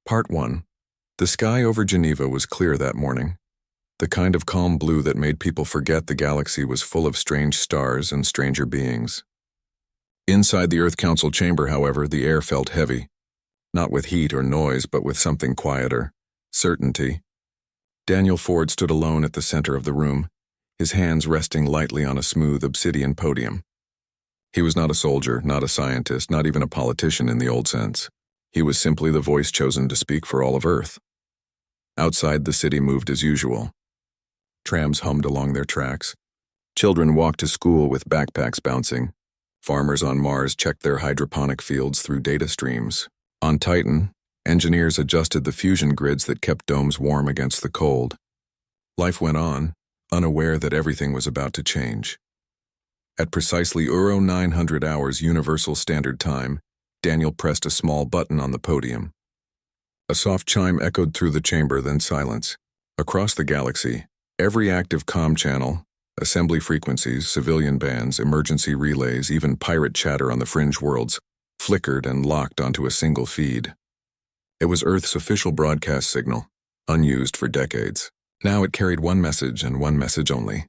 Part 1. The sky over Geneva was clear that morning. The kind of calm blue that made people forget the galaxy was full of strange stars and stranger beings. Inside the Earth Council chamber, however, the air felt heavy. Not with heat or noise, but with something quieter. Certainty. Daniel Ford stood alone at the center of the room, his hands resting lightly on a smooth obsidian podium. He was not a soldier, not a scientist, not even a politician in the old sense. He was simply the voice chosen to speak for all of Earth. Outside, the city moved as usual. Trams hummed along their tracks. Children walked to school with backpacks bouncing. Farmers on Mars checked their hydroponic fields through data streams. On Titan, engineers adjusted the fusion grids that kept domes warm against the cold. Life went on, unaware that everything was about to change. At precisely Euro 900 hours Universal Standard Time, Daniel pressed a small button on the podium. A soft chime echoed through the chamber, then silence. Across the galaxy, every active comm channel, assembly frequencies, civilian bands, emergency relays, even pirate chatter on the fringe worlds, flickered and locked onto a single feed. It was Earth's official broadcast signal, unused for decades. Now it carried one message and one message only.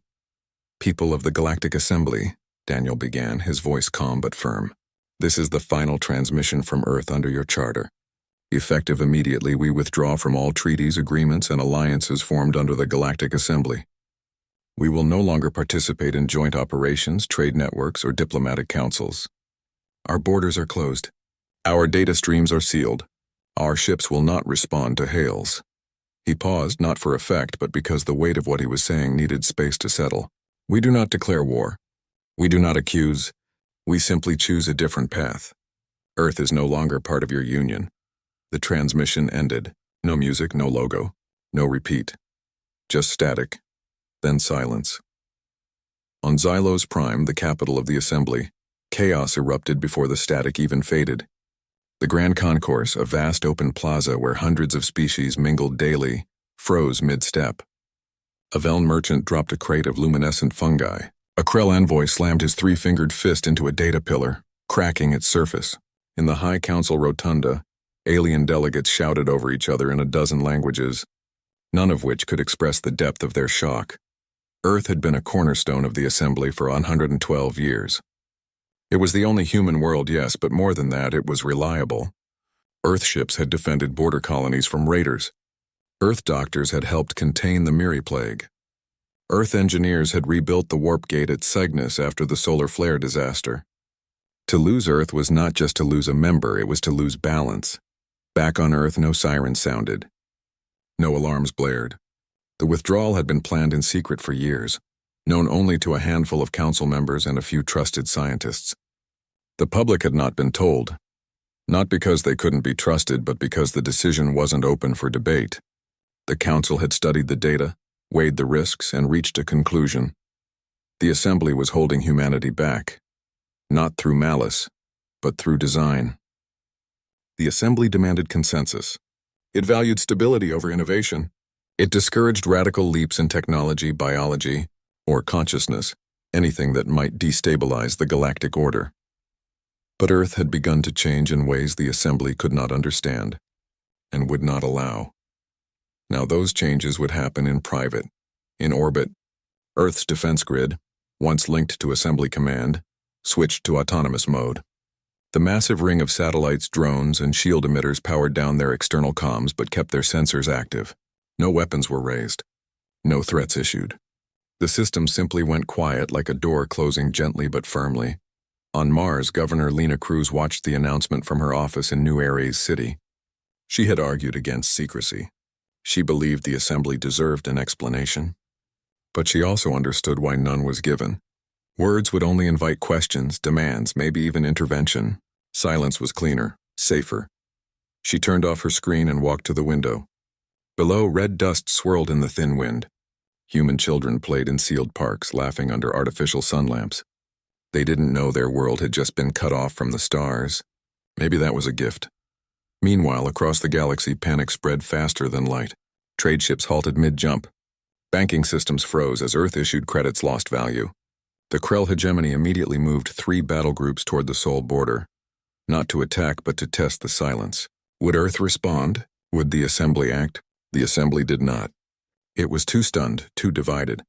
"People of the Galactic Assembly," Daniel began, his voice calm but firm. "This is the final transmission from Earth under your charter. Effective immediately, we withdraw from all treaties, agreements, and alliances formed under the Galactic Assembly. We will no longer participate in joint operations, trade networks, or diplomatic councils. Our borders are closed. Our data streams are sealed. Our ships will not respond to hails." He paused, not for effect, but because the weight of what he was saying needed space to settle. "We do not declare war. We do not accuse. We simply choose a different path. Earth is no longer part of your union." The transmission ended. No music, no logo, no repeat. Just static, then silence. On Xylos Prime, the capital of the Assembly, chaos erupted before the static even faded. The Grand Concourse, a vast open plaza where hundreds of species mingled daily, froze mid-step. A Veln merchant dropped a crate of luminescent fungi. A Krell envoy slammed his three-fingered fist into a data pillar, cracking its surface. In the High Council rotunda, alien delegates shouted over each other in a dozen languages, none of which could express the depth of their shock. Earth had been a cornerstone of the Assembly for 112 years. It was the only human world, yes, but more than that, it was reliable. Earth ships had defended border colonies from raiders. Earth doctors had helped contain the Miri Plague. Earth engineers had rebuilt the warp gate at Cygnus after the solar flare disaster. To lose Earth was not just to lose a member, it was to lose balance. Back on Earth, no sirens sounded. No alarms blared. The withdrawal had been planned in secret for years, known only to a handful of council members and a few trusted scientists. The public had not been told, not because they couldn't be trusted, but because the decision wasn't open for debate. The council had studied the data, weighed the risks, and reached a conclusion. The Assembly was holding humanity back, not through malice, but through design. The Assembly demanded consensus. It valued stability over innovation. It discouraged radical leaps in technology, biology, or consciousness, anything that might destabilize the galactic order. But Earth had begun to change in ways the Assembly could not understand, and would not allow. Now those changes would happen in private, in orbit. Earth's defense grid, once linked to Assembly Command, switched to autonomous mode. The massive ring of satellites, drones, and shield emitters powered down their external comms but kept their sensors active. No weapons were raised. No threats issued. The system simply went quiet, like a door closing gently but firmly. On Mars, Governor Lena Cruz watched the announcement from her office in New Ares City. She had argued against secrecy. She believed the Assembly deserved an explanation. But she also understood why none was given. Words would only invite questions, demands, maybe even intervention. Silence was cleaner, safer. She turned off her screen and walked to the window. Below, red dust swirled in the thin wind. Human children played in sealed parks, laughing under artificial sun lamps. They didn't know their world had just been cut off from the stars. Maybe that was a gift. Meanwhile, across the galaxy, panic spread faster than light. Trade ships halted mid-jump. Banking systems froze as Earth issued credits lost value. The Krell hegemony immediately moved 3 battle groups toward the Sol border, not to attack but to test the silence. Would Earth respond? Would the assembly act? The assembly did not. It was too stunned, too divided.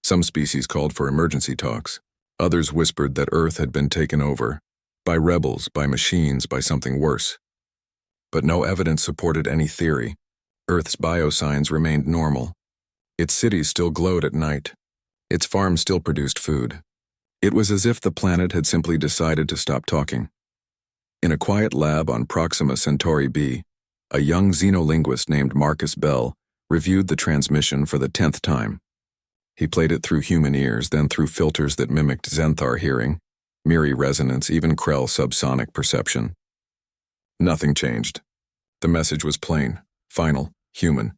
Some species called for emergency talks. Others whispered that Earth had been taken over. By rebels, by machines, by something worse. But no evidence supported any theory. Earth's biosigns remained normal. Its cities still glowed at night. Its farms still produced food. It was as if the planet had simply decided to stop talking. In a quiet lab on Proxima Centauri B, a young xenolinguist named Marcus Bell reviewed the transmission for the 10th time. He played it through human ears, then through filters that mimicked Xenthar hearing, Miri resonance, even Krell subsonic perception. Nothing changed. The message was plain, final, human.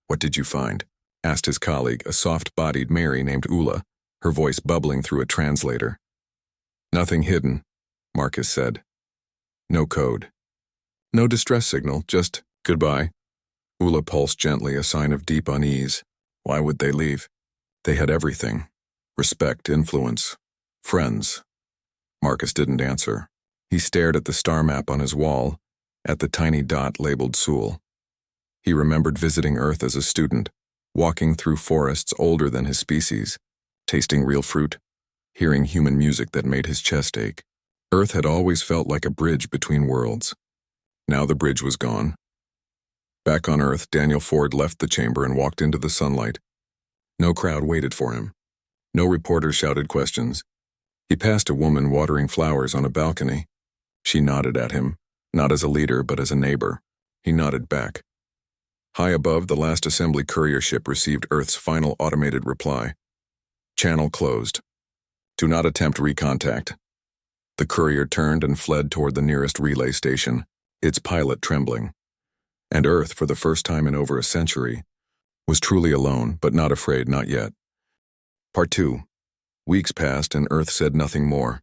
"What did you find?" asked his colleague, a soft-bodied Mary named Ula, her voice bubbling through a translator. "Nothing hidden," Marcus said. "No code. No distress signal, just goodbye." Ula pulsed gently, a sign of deep unease. Why would they leave? They had everything. Respect, influence, friends. Marcus didn't answer. He stared at the star map on his wall, at the tiny dot labeled Sul. He remembered visiting Earth as a student, walking through forests older than his species, tasting real fruit, hearing human music that made his chest ache. Earth had always felt like a bridge between worlds. Now the bridge was gone. Back on Earth, Daniel Ford left the chamber and walked into the sunlight. No crowd waited for him. No reporter shouted questions. He passed a woman watering flowers on a balcony. She nodded at him, not as a leader but as a neighbor. He nodded back. High above, the last assembly courier ship received Earth's final automated reply. "Channel closed. Do not attempt recontact." The courier turned and fled toward the nearest relay station, its pilot trembling. And Earth, for the first time in over a century, was truly alone, but not afraid, not yet. Part 2. Weeks passed and Earth said nothing more.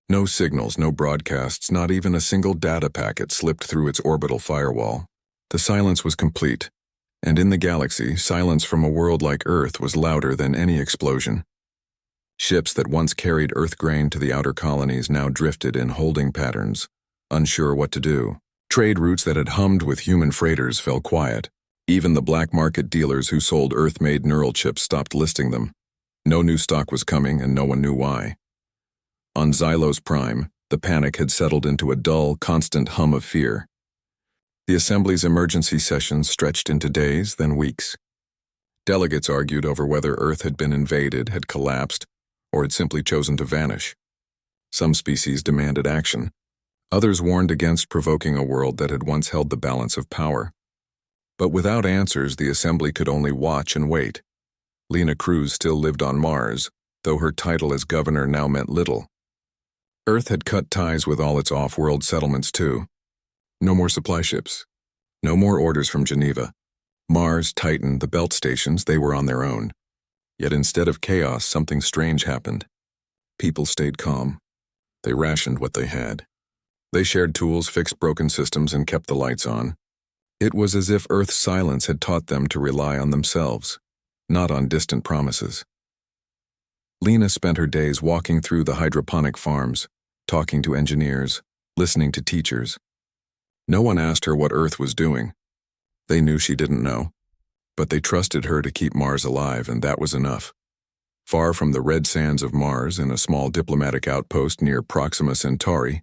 No signals, no broadcasts, not even a single data packet slipped through its orbital firewall. The silence was complete, and in the galaxy, silence from a world like Earth was louder than any explosion. Ships that once carried Earth grain to the outer colonies now drifted in holding patterns, unsure what to do. Trade routes that had hummed with human freighters fell quiet. Even the black market dealers who sold Earth-made neural chips stopped listing them. No new stock was coming, and no one knew why. On Xylos Prime, the panic had settled into a dull, constant hum of fear. The Assembly's emergency sessions stretched into days, then weeks. Delegates argued over whether Earth had been invaded, had collapsed, or had simply chosen to vanish. Some species demanded action. Others warned against provoking a world that had once held the balance of power. But without answers, the Assembly could only watch and wait. Lena Cruz still lived on Mars, though her title as governor now meant little. Earth had cut ties with all its off-world settlements too. No more supply ships. No more orders from Geneva. Mars, Titan, the belt stations, they were on their own. Yet instead of chaos, something strange happened. People stayed calm. They rationed what they had. They shared tools, fixed broken systems, and kept the lights on. It was as if Earth's silence had taught them to rely on themselves, not on distant promises. Lena spent her days walking through the hydroponic farms, talking to engineers, listening to teachers. No one asked her what Earth was doing. They knew she didn't know, but they trusted her to keep Mars alive, and that was enough. Far from the red sands of Mars, in a small diplomatic outpost near Proxima Centauri,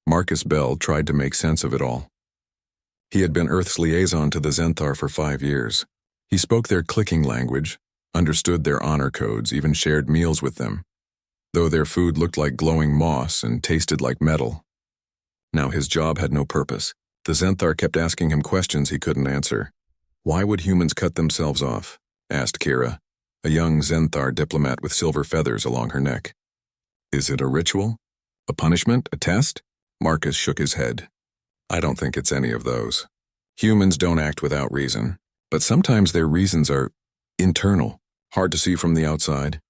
Marcus Bell tried to make sense of it all. He had been Earth's liaison to the Xenthar for 5 years. He spoke their clicking language, understood their honor codes, even shared meals with them, though their food looked like glowing moss and tasted like metal. Now his job had no purpose. The Xenthar kept asking him questions he couldn't answer. "Why would humans cut themselves off?" asked Kira, a young Xenthar diplomat with silver feathers along her neck. "Is it a ritual? A punishment? A test?" Marcus shook his head. "I don't think it's any of those. Humans don't act without reason, but sometimes their reasons are internal, hard to see from the outside."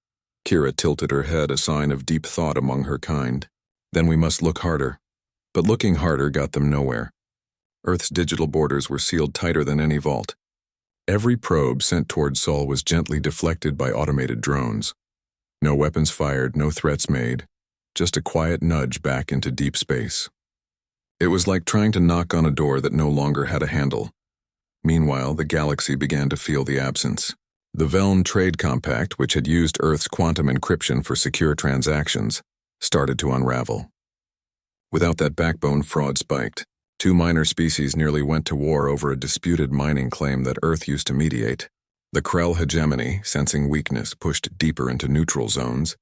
Kira tilted her head, a sign of deep thought among her kind. "Then we must look harder." But looking harder got them nowhere. Earth's digital borders were sealed tighter than any vault. Every probe sent toward Sol was gently deflected by automated drones. No weapons fired, no threats made, just a quiet nudge back into deep space. It was like trying to knock on a door that no longer had a handle. Meanwhile, the galaxy began to feel the absence. The Veln Trade Compact, which had used Earth's quantum encryption for secure transactions, started to unravel. Without that backbone, fraud spiked. 2 minor species nearly went to war over a disputed mining claim that Earth used to mediate. The Krell hegemony, sensing weakness, pushed deeper into neutral zones,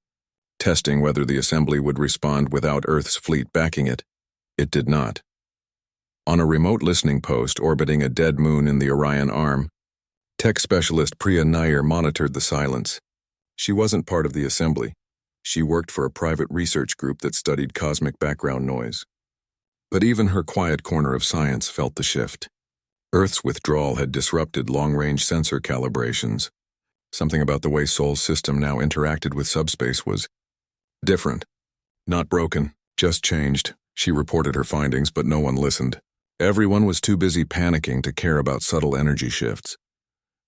testing whether the assembly would respond without Earth's fleet backing it. It did not. On a remote listening post orbiting a dead moon in the Orion Arm, tech specialist Priya Nair monitored the silence. She wasn't part of the assembly. She worked for a private research group that studied cosmic background noise. But even her quiet corner of science felt the shift. Earth's withdrawal had disrupted long-range sensor calibrations. Something about the way Sol's system now interacted with subspace was different. Not broken, just changed. She reported her findings, but no one listened. Everyone was too busy panicking to care about subtle energy shifts.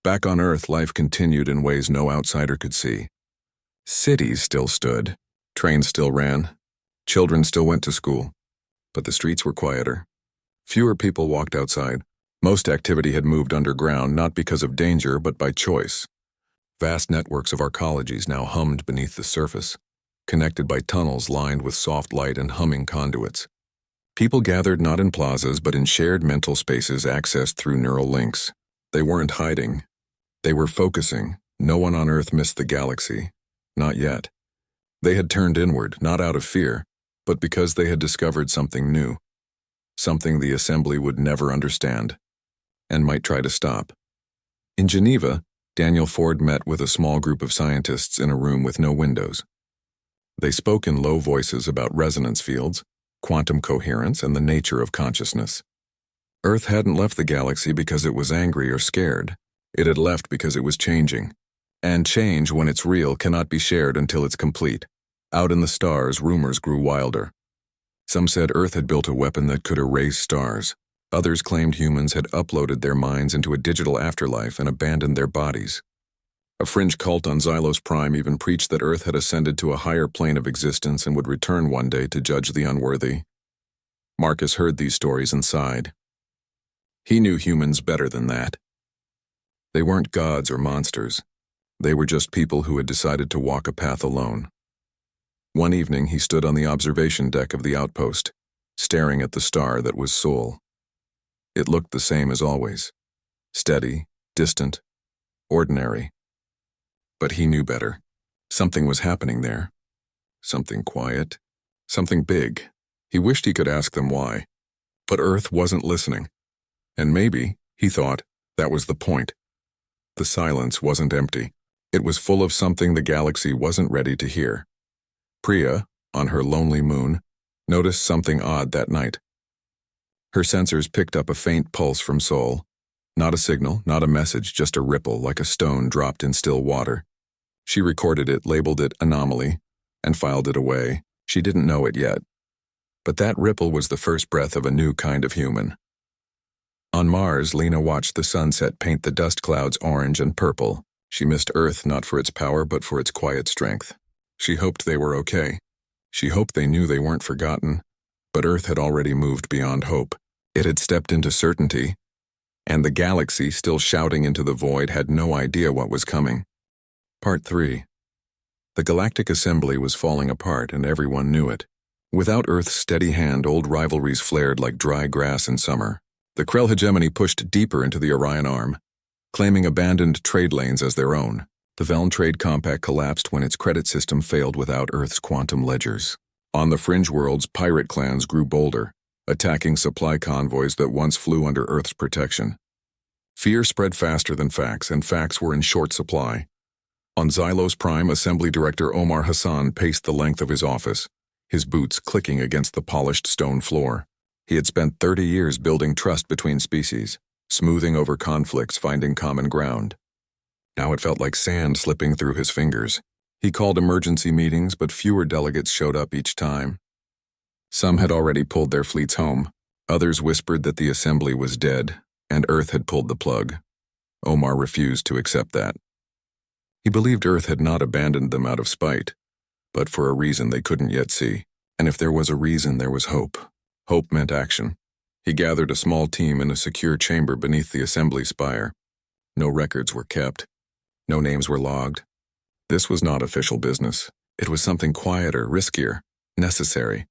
Back on Earth, life continued in ways no outsider could see. Cities still stood. Trains still ran. Children still went to school. But the streets were quieter. Fewer people walked outside. Most activity had moved underground, not because of danger, but by choice. Vast networks of arcologies now hummed beneath the surface, connected by tunnels lined with soft light and humming conduits. People gathered not in plazas, but in shared mental spaces accessed through neural links. They weren't hiding. They were focusing. No one on Earth missed the galaxy. Not yet. They had turned inward, not out of fear, but because they had discovered something new. Something the assembly would never understand, and might try to stop. In Geneva, Daniel Ford met with a small group of scientists in a room with no windows. They spoke in low voices about resonance fields, quantum coherence, and the nature of consciousness. Earth hadn't left the galaxy because it was angry or scared. It had left because it was changing. And change, when it's real, cannot be shared until it's complete. Out in the stars, rumors grew wilder. Some said Earth had built a weapon that could erase stars. Others claimed humans had uploaded their minds into a digital afterlife and abandoned their bodies. A fringe cult on Xylos Prime even preached that Earth had ascended to a higher plane of existence and would return one day to judge the unworthy. Marcus heard these stories and sighed. He knew humans better than that. They weren't gods or monsters. They were just people who had decided to walk a path alone. One evening, he stood on the observation deck of the outpost, staring at the star that was Sol. It looked the same as always. Steady, distant, ordinary. But he knew better. Something was happening there. Something quiet. Something big. He wished he could ask them why. But Earth wasn't listening. And maybe, he thought, that was the point. The silence wasn't empty. It was full of something the galaxy wasn't ready to hear. Priya, on her lonely moon, noticed something odd that night. Her sensors picked up a faint pulse from Sol. Not a signal, not a message, just a ripple like a stone dropped in still water. She recorded it, labeled it anomaly, and filed it away. She didn't know it yet. But that ripple was the first breath of a new kind of human. On Mars, Lena watched the sunset paint the dust clouds orange and purple. She missed Earth not for its power but for its quiet strength. She hoped they were okay. She hoped they knew they weren't forgotten. But Earth had already moved beyond hope. It had stepped into certainty. And the galaxy, still shouting into the void, had no idea what was coming. Part 3. The Galactic Assembly was falling apart, and everyone knew it. Without Earth's steady hand, old rivalries flared like dry grass in summer. The Krell hegemony pushed deeper into the Orion Arm, claiming abandoned trade lanes as their own. The Veln Trade Compact collapsed when its credit system failed without Earth's quantum ledgers. On the fringe worlds, pirate clans grew bolder, attacking supply convoys that once flew under Earth's protection. Fear spread faster than facts, and facts were in short supply. On Xylos Prime, Assembly Director Omar Hassan paced the length of his office, his boots clicking against the polished stone floor. He had spent 30 years building trust between species, smoothing over conflicts, finding common ground. Now it felt like sand slipping through his fingers. He called emergency meetings, but fewer delegates showed up each time. Some had already pulled their fleets home. Others whispered that the assembly was dead, and Earth had pulled the plug. Omar refused to accept that. He believed Earth had not abandoned them out of spite, but for a reason they couldn't yet see. And if there was a reason, there was hope. Hope meant action. He gathered a small team in a secure chamber beneath the assembly spire. No records were kept. No names were logged. This was not official business. It was something quieter, riskier, necessary.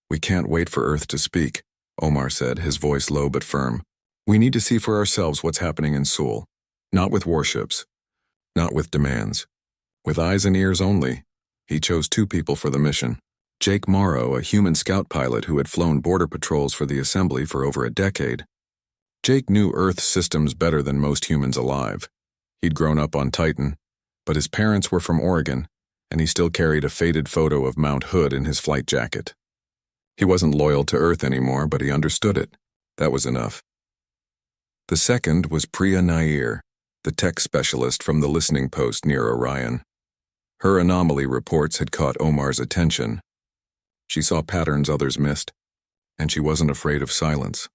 "We can't wait for Earth to speak," Omar said, his voice low but firm. "We need to see for ourselves what's happening in Seoul. Not with warships. Not with demands. With eyes and ears only." He chose 2 people for the mission. Jake Morrow, a human scout pilot who had flown border patrols for the assembly for over a decade. Jake knew Earth's systems better than most humans alive. He'd grown up on Titan, but his parents were from Oregon, and he still carried a faded photo of Mount Hood in his flight jacket. He wasn't loyal to Earth anymore, but he understood it. That was enough. The second was Priya Nair, the tech specialist from the listening post near Orion. Her anomaly reports had caught Omar's attention. She saw patterns others missed, and she wasn't afraid of silence.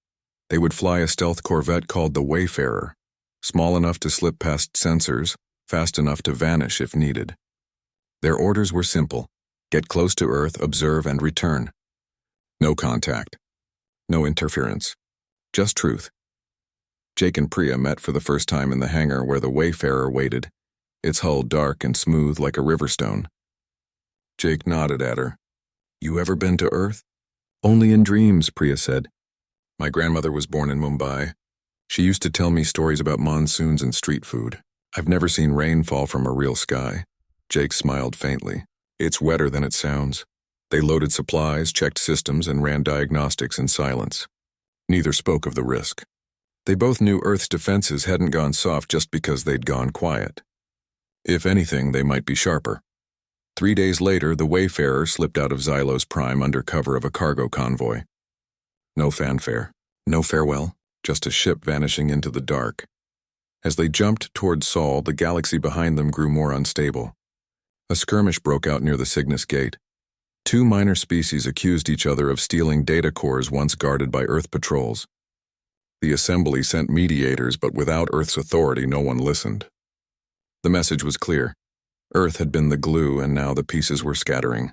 They would fly a stealth corvette called the Wayfarer, small enough to slip past sensors, fast enough to vanish if needed. Their orders were simple: get close to Earth, observe, and return. No contact. No interference. Just truth. Jake and Priya met for the first time in the hangar where the Wayfarer waited, its hull dark and smooth like a riverstone. Jake nodded at her. "You ever been to Earth?" "Only in dreams," Priya said. "My grandmother was born in Mumbai. She used to tell me stories about monsoons and street food. I've never seen rain fall from a real sky." Jake smiled faintly. "It's wetter than it sounds." They loaded supplies, checked systems, and ran diagnostics in silence. Neither spoke of the risk. They both knew Earth's defenses hadn't gone soft just because they'd gone quiet. If anything, they might be sharper. 3 days later, the Wayfarer slipped out of Xylos Prime under cover of a cargo convoy. No fanfare, no farewell, just a ship vanishing into the dark. As they jumped toward Sol, the galaxy behind them grew more unstable. A skirmish broke out near the Cygnus Gate. 2 minor species accused each other of stealing data cores once guarded by Earth patrols. The assembly sent mediators, but without Earth's authority, no one listened. The message was clear. Earth had been the glue, and now the pieces were scattering.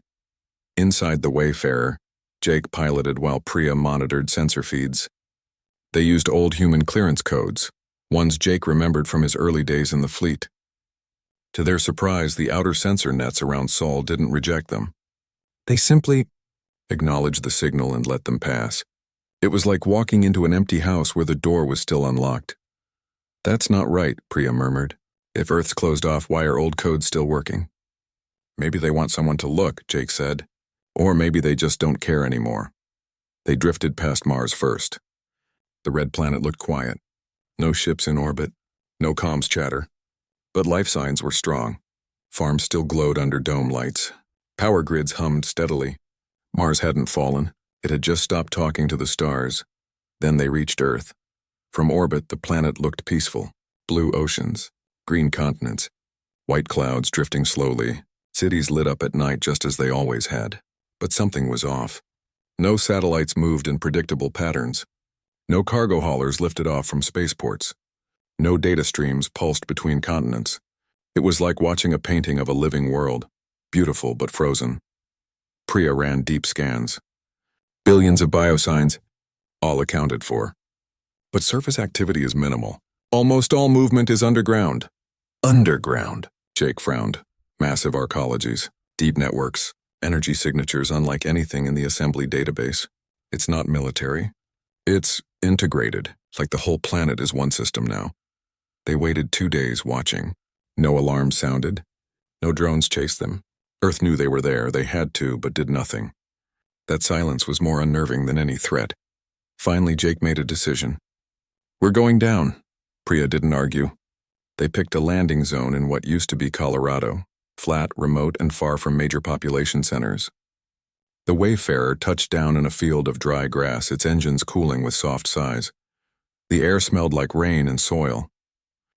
Inside the Wayfarer, Jake piloted while Priya monitored sensor feeds. They used old human clearance codes, ones Jake remembered from his early days in the fleet. To their surprise, the outer sensor nets around Sol didn't reject them. They simply acknowledged the signal and let them pass. It was like walking into an empty house where the door was still unlocked. "That's not right," Priya murmured. "If Earth's closed off, why are old codes still working?" "Maybe they want someone to look," Jake said. "Or maybe they just don't care anymore." They drifted past Mars first. The red planet looked quiet. No ships in orbit, no comms chatter. But life signs were strong. Farms still glowed under dome lights. Power grids hummed steadily. Mars hadn't fallen. It had just stopped talking to the stars. Then they reached Earth. From orbit, the planet looked peaceful. Blue oceans, green continents, white clouds drifting slowly. Cities lit up at night just as they always had. But something was off. No satellites moved in predictable patterns. No cargo haulers lifted off from spaceports. No data streams pulsed between continents. It was like watching a painting of a living world, beautiful but frozen. Priya ran deep scans. Billions of biosigns, all accounted for. But surface activity is minimal. Almost all movement is underground. Underground, Jake frowned. Massive arcologies, deep networks, energy signatures unlike anything in the assembly database. It's not military. It's integrated, like the whole planet is one system now. They waited 2 days watching. No alarms sounded. No drones chased them. Earth knew they were there. They had to, but did nothing. That silence was more unnerving than any threat. Finally, Jake made a decision. "We're going down." Priya didn't argue. They picked a landing zone in what used to be Colorado, flat, remote, and far from major population centers. The Wayfarer touched down in a field of dry grass, its engines cooling with soft sighs. The air smelled like rain and soil.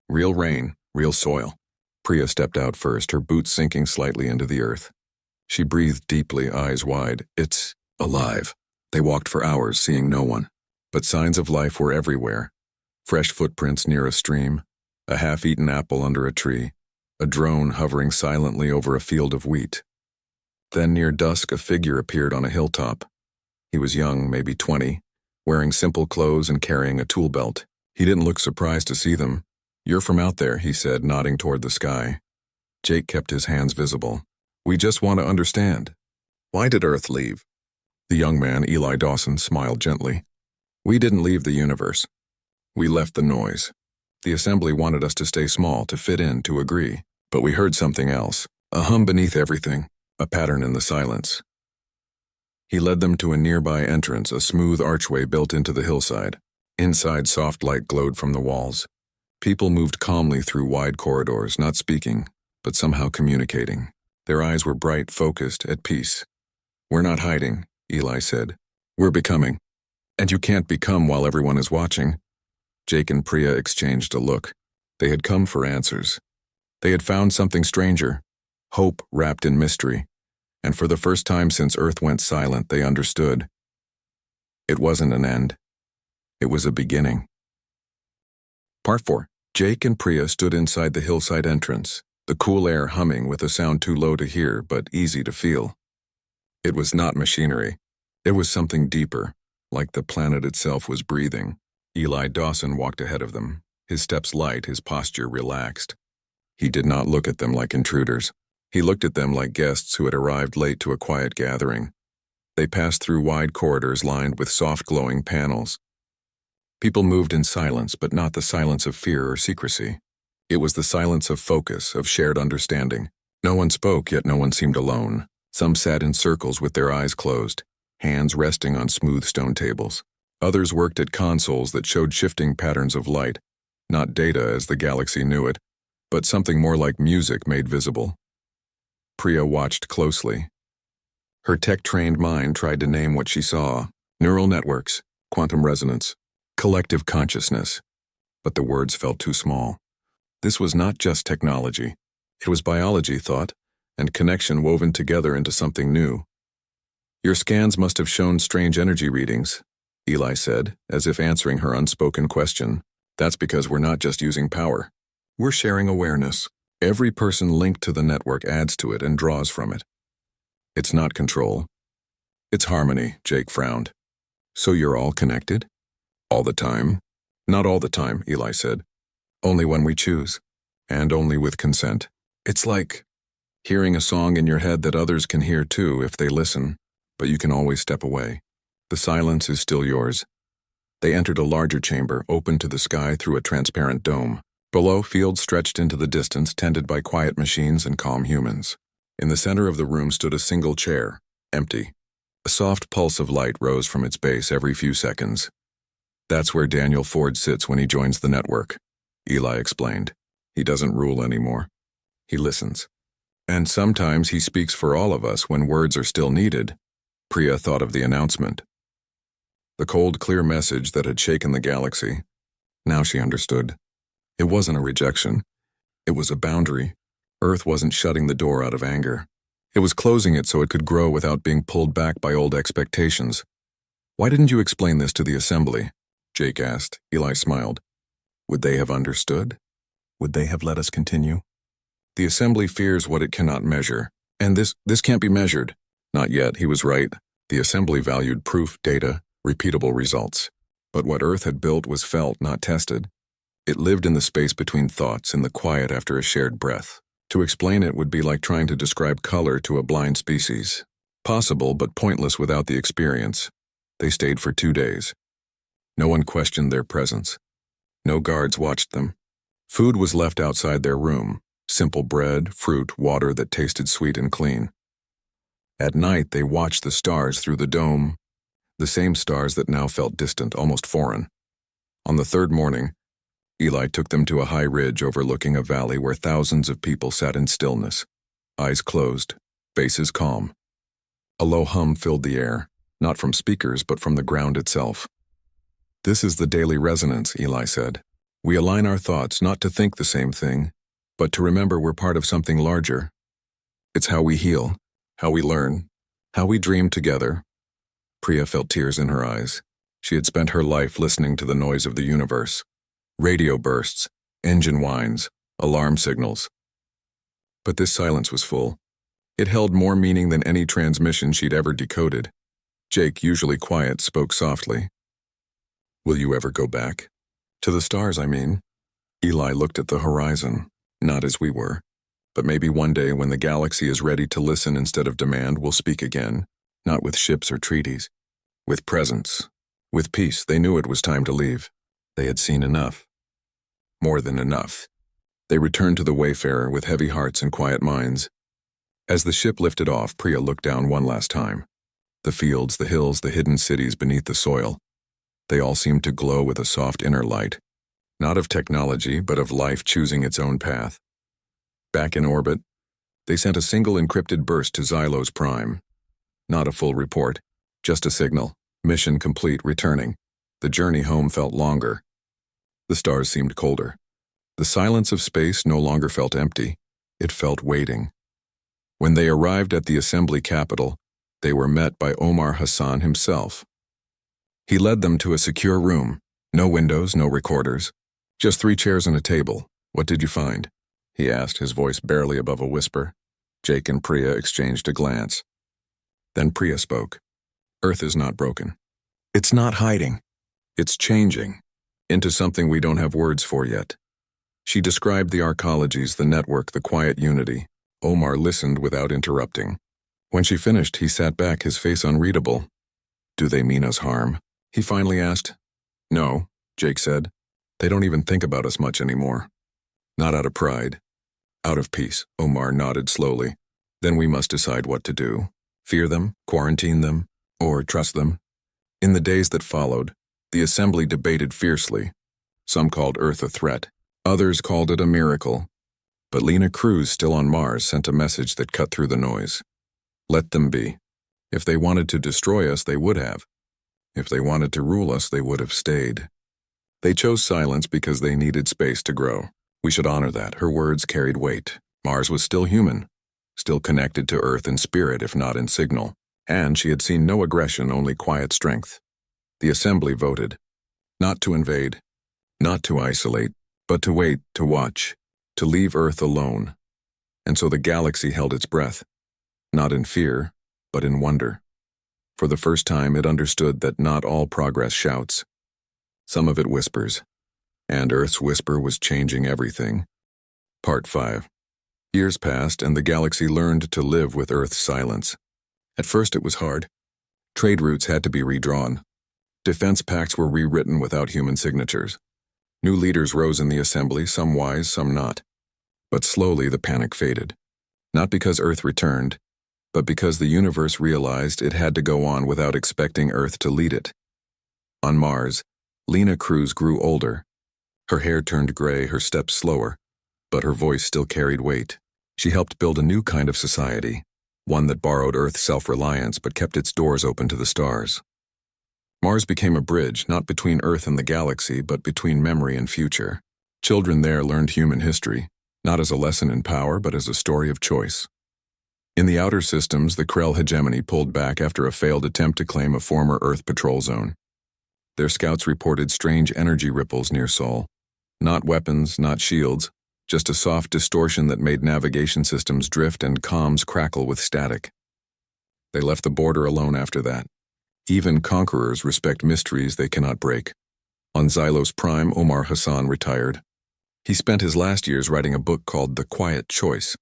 Real rain, real soil. Priya stepped out first, her boots sinking slightly into the earth. She breathed deeply, eyes wide. It's alive. They walked for hours, seeing no one. But signs of life were everywhere. Fresh footprints near a stream, a half-eaten apple under a tree, a drone hovering silently over a field of wheat. Then near dusk, a figure appeared on a hilltop. He was young, maybe 20, wearing simple clothes and carrying a tool belt. He didn't look surprised to see them. "You're from out there," he said, nodding toward the sky. Jake kept his hands visible. "We just want to understand. Why did Earth leave?" The young man, Eli Dawson, smiled gently. "We didn't leave the universe. We left the noise. The assembly wanted us to stay small, to fit in, to agree. But we heard something else. A hum beneath everything, a pattern in the silence." He led them to a nearby entrance, a smooth archway built into the hillside. Inside, soft light glowed from the walls. People moved calmly through wide corridors, not speaking, but somehow communicating. Their eyes were bright, focused, at peace. "We're not hiding," Eli said. "We're becoming. And you can't become while everyone is watching." Jake and Priya exchanged a look. They had come for answers. They had found something stranger, hope wrapped in mystery, and for the first time since Earth went silent, they understood. It wasn't an end. It was a beginning. Part 4. Jake and Priya stood inside the hillside entrance, the cool air humming with a sound too low to hear but easy to feel. It was not machinery. It was something deeper, like the planet itself was breathing. Eli Dawson walked ahead of them, his steps light, his posture relaxed. He did not look at them like intruders. He looked at them like guests who had arrived late to a quiet gathering. They passed through wide corridors lined with soft glowing panels. People moved in silence, but not the silence of fear or secrecy. It was the silence of focus, of shared understanding. No one spoke, yet no one seemed alone. Some sat in circles with their eyes closed, hands resting on smooth stone tables. Others worked at consoles that showed shifting patterns of light, not data as the galaxy knew it, but something more like music made visible. Priya watched closely. Her tech-trained mind tried to name what she saw: neural networks, quantum resonance, collective consciousness. But the words felt too small. This was not just technology. It was biology, thought, and connection woven together into something new. "Your scans must have shown strange energy readings," Eli said, as if answering her unspoken question. "That's because we're not just using power. We're sharing awareness. Every person linked to the network adds to it and draws from it. It's not control. It's harmony," Jake frowned. "So you're all connected? All the time?" "Not all the time," Eli said. "Only when we choose. And only with consent. It's like hearing a song in your head that others can hear too if they listen, but you can always step away. The silence is still yours." They entered a larger chamber, open to the sky through a transparent dome. Below, fields stretched into the distance, tended by quiet machines and calm humans. In the center of the room stood a single chair, empty. A soft pulse of light rose from its base every few seconds. "That's where Daniel Ford sits when he joins the network," Eli explained. "He doesn't rule anymore. He listens. And sometimes he speaks for all of us when words are still needed." Priya thought of the announcement. The cold, clear message that had shaken the galaxy. Now she understood. It wasn't a rejection. It was a boundary. Earth wasn't shutting the door out of anger. It was closing it so it could grow without being pulled back by old expectations. "Why didn't you explain this to the assembly?" Jake asked. Eli smiled. Would they have understood? Would they have let us continue? "The assembly fears what it cannot measure. And this can't be measured." Not yet, he was right. The assembly valued proof, data, repeatable results. But what Earth had built was felt, not tested. It lived in the space between thoughts, in the quiet after a shared breath. To explain it would be like trying to describe color to a blind species. Possible, but pointless without the experience. They stayed for 2 days. No one questioned their presence. No guards watched them. Food was left outside their room. Simple bread, fruit, water that tasted sweet and clean. At night, they watched the stars through the dome, the same stars that now felt distant, almost foreign. On the third morning, Eli took them to a high ridge overlooking a valley where thousands of people sat in stillness, eyes closed, faces calm. A low hum filled the air, not from speakers but from the ground itself. "This is the daily resonance," Eli said. "We align our thoughts not to think the same thing, but to remember we're part of something larger. It's how we heal, how we learn, how we dream together." Priya felt tears in her eyes. She had spent her life listening to the noise of the universe. Radio bursts, engine whines, alarm signals. But this silence was full. It held more meaning than any transmission she'd ever decoded. Jake, usually quiet, spoke softly. Will you ever go back? To the stars, I mean. Eli looked at the horizon, not as we were. But maybe one day when the galaxy is ready to listen instead of demand, we'll speak again, not with ships or treaties. With presence. With peace. They knew it was time to leave. They had seen enough. More than enough. They returned to the Wayfarer with heavy hearts and quiet minds. As the ship lifted off, Priya looked down one last time. The fields, the hills, the hidden cities beneath the soil. They all seemed to glow with a soft inner light. Not of technology, but of life choosing its own path. Back in orbit, they sent a single encrypted burst to Xylos Prime. Not a full report, just a signal. Mission complete, returning. The journey home felt longer. The stars seemed colder. The silence of space no longer felt empty. It felt waiting. When they arrived at the assembly capital, they were met by Omar Hassan himself. He led them to a secure room. No windows, no recorders. Just 3 chairs and a table. What did you find? He asked, his voice barely above a whisper. Jake and Priya exchanged a glance. Then Priya spoke. Earth is not broken. It's not hiding. It's changing. Into something we don't have words for yet. She described the arcologies, the network, the quiet unity. Omar listened without interrupting. When she finished, he sat back, his face unreadable. Do they mean us harm? He finally asked. No, Jake said. They don't even think about us much anymore. Not out of pride. Out of peace, Omar nodded slowly. Then we must decide what to do. Fear them, quarantine them, or trust them. In the days that followed, the assembly debated fiercely. Some called Earth a threat. Others called it a miracle. But Lena Cruz, still on Mars, sent a message that cut through the noise. Let them be. If they wanted to destroy us, they would have. If they wanted to rule us, they would have stayed. They chose silence because they needed space to grow. We should honor that. Her words carried weight. Mars was still human, still connected to Earth in spirit, if not in signal. And she had seen no aggression, only quiet strength. The assembly voted. Not to invade, not to isolate, but to wait, to watch, to leave Earth alone. And so the galaxy held its breath, not in fear, but in wonder. For the first time, it understood that not all progress shouts. Some of it whispers. And Earth's whisper was changing everything. Part 5. Years passed, and the galaxy learned to live with Earth's silence. At first it was hard. Trade routes had to be redrawn. Defense pacts were rewritten without human signatures. New leaders rose in the assembly, some wise, some not. But slowly the panic faded. Not because Earth returned, but because the universe realized it had to go on without expecting Earth to lead it. On Mars, Lena Cruz grew older. Her hair turned gray, her steps slower, but her voice still carried weight. She helped build a new kind of society, one that borrowed Earth's self-reliance but kept its doors open to the stars. Mars became a bridge, not between Earth and the galaxy, but between memory and future. Children there learned human history, not as a lesson in power, but as a story of choice. In the outer systems, the Krell hegemony pulled back after a failed attempt to claim a former Earth patrol zone. Their scouts reported strange energy ripples near Sol. Not weapons, not shields, just a soft distortion that made navigation systems drift and comms crackle with static. They left the border alone after that. Even conquerors respect mysteries they cannot break. On Xylos Prime, Omar Hassan retired. He spent his last years writing a book called The Quiet Choice,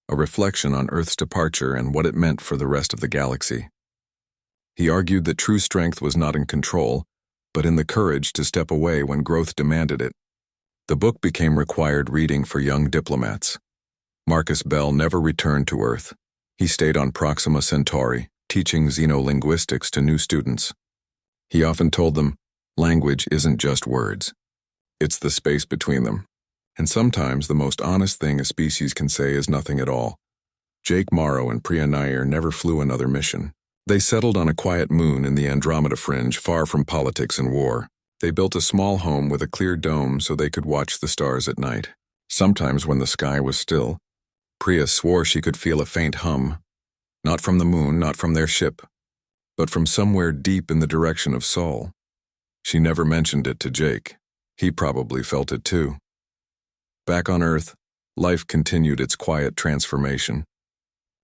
a reflection on Earth's departure and what it meant for the rest of the galaxy. He argued that true strength was not in control, but in the courage to step away when growth demanded it. The book became required reading for young diplomats. Marcus Bell never returned to Earth. He stayed on Proxima Centauri, teaching xenolinguistics to new students. He often told them, language isn't just words. It's the space between them. And sometimes the most honest thing a species can say is nothing at all. Jake Morrow and Priya Nair never flew another mission. They settled on a quiet moon in the Andromeda Fringe, far from politics and war. They built a small home with a clear dome so they could watch the stars at night. Sometimes when the sky was still, Priya swore she could feel a faint hum. Not from the moon, not from their ship, but from somewhere deep in the direction of Sol. She never mentioned it to Jake. He probably felt it too. Back on Earth, life continued its quiet transformation.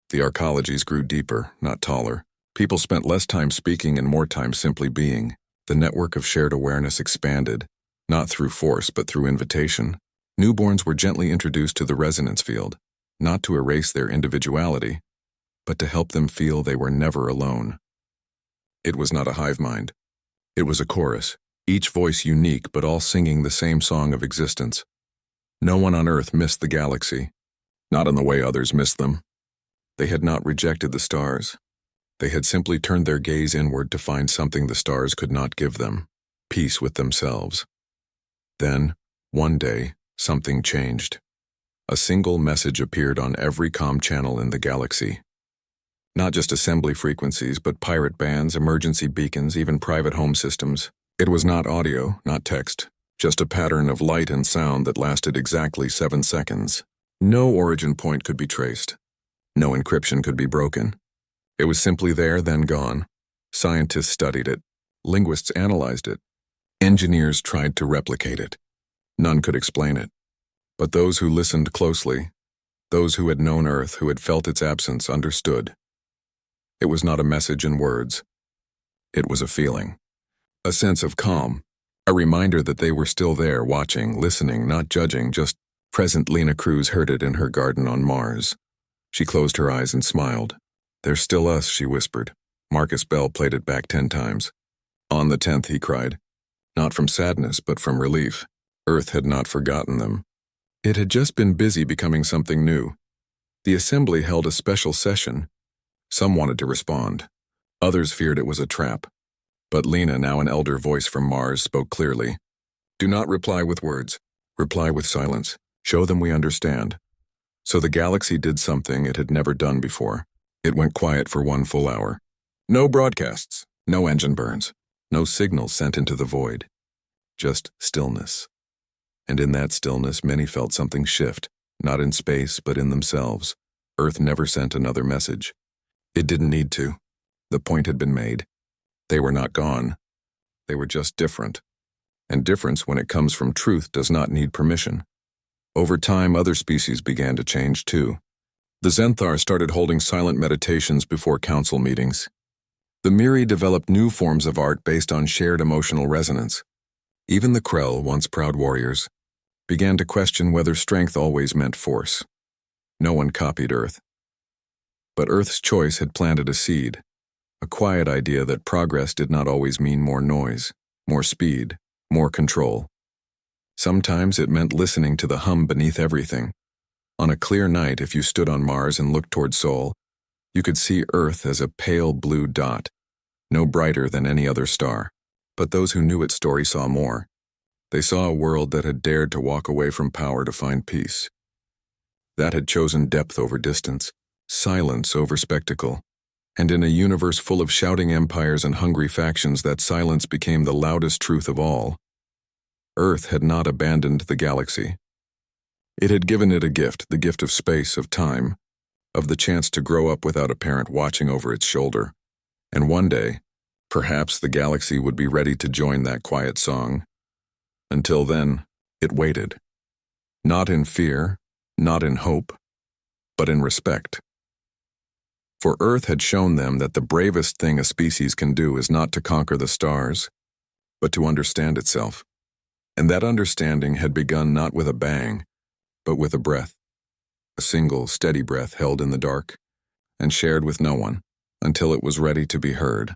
The arcologies grew deeper, not taller. People spent less time speaking and more time simply being. The network of shared awareness expanded, not through force but through invitation. Newborns were gently introduced to the resonance field, not to erase their individuality, but to help them feel they were never alone. It was not a hive mind. It was a chorus, each voice unique but all singing the same song of existence. No one on Earth missed the galaxy, not in the way others missed them. They had not rejected the stars. They had simply turned their gaze inward to find something the stars could not give them, peace with themselves. Then, one day, something changed. A single message appeared on every comm channel in the galaxy. Not just assembly frequencies, but pirate bands, emergency beacons, even private home systems. It was not audio, not text, just a pattern of light and sound that lasted exactly 7 seconds. No origin point could be traced. No encryption could be broken. It was simply there, then gone. Scientists studied it. Linguists analyzed it. Engineers tried to replicate it. None could explain it. But those who listened closely, those who had known Earth, who had felt its absence, understood. It was not a message in words. It was a feeling. A sense of calm. A reminder that they were still there, watching, listening, not judging, just present. Lena Cruz heard it in her garden on Mars. She closed her eyes and smiled. "There's still us," she whispered. Marcus Bell played it back 10 times. On the 10th, he cried. Not from sadness, but from relief. Earth had not forgotten them. It had just been busy becoming something new. The assembly held a special session. Some wanted to respond. Others feared it was a trap. But Lena, now an elder voice from Mars, spoke clearly. "Do not reply with words. Reply with silence. Show them we understand." So the galaxy did something it had never done before. It went quiet for 1 full hour. No broadcasts, no engine burns, no signals sent into the void. Just stillness. And in that stillness, many felt something shift, not in space, but in themselves. Earth never sent another message. It didn't need to. The point had been made. They were not gone. They were just different. And difference, when it comes from truth, does not need permission. Over time, other species began to change too. The Zenthar started holding silent meditations before council meetings. The Miri developed new forms of art based on shared emotional resonance. Even the Krell, once proud warriors, began to question whether strength always meant force. No one copied Earth. But Earth's choice had planted a seed, a quiet idea that progress did not always mean more noise, more speed, more control. Sometimes it meant listening to the hum beneath everything. On a clear night, if you stood on Mars and looked toward Sol, you could see Earth as a pale blue dot, no brighter than any other star. But those who knew its story saw more. They saw a world that had dared to walk away from power to find peace. That had chosen depth over distance, silence over spectacle. And in a universe full of shouting empires and hungry factions, that silence became the loudest truth of all. Earth had not abandoned the galaxy. It had given it a gift, the gift of space, of time, of the chance to grow up without a parent watching over its shoulder. And one day, perhaps the galaxy would be ready to join that quiet song. Until then, it waited. Not in fear, not in hope, but in respect. For Earth had shown them that the bravest thing a species can do is not to conquer the stars, but to understand itself. And that understanding had begun not with a bang, but with a breath. A single, steady breath held in the dark, and shared with no one, until it was ready to be heard.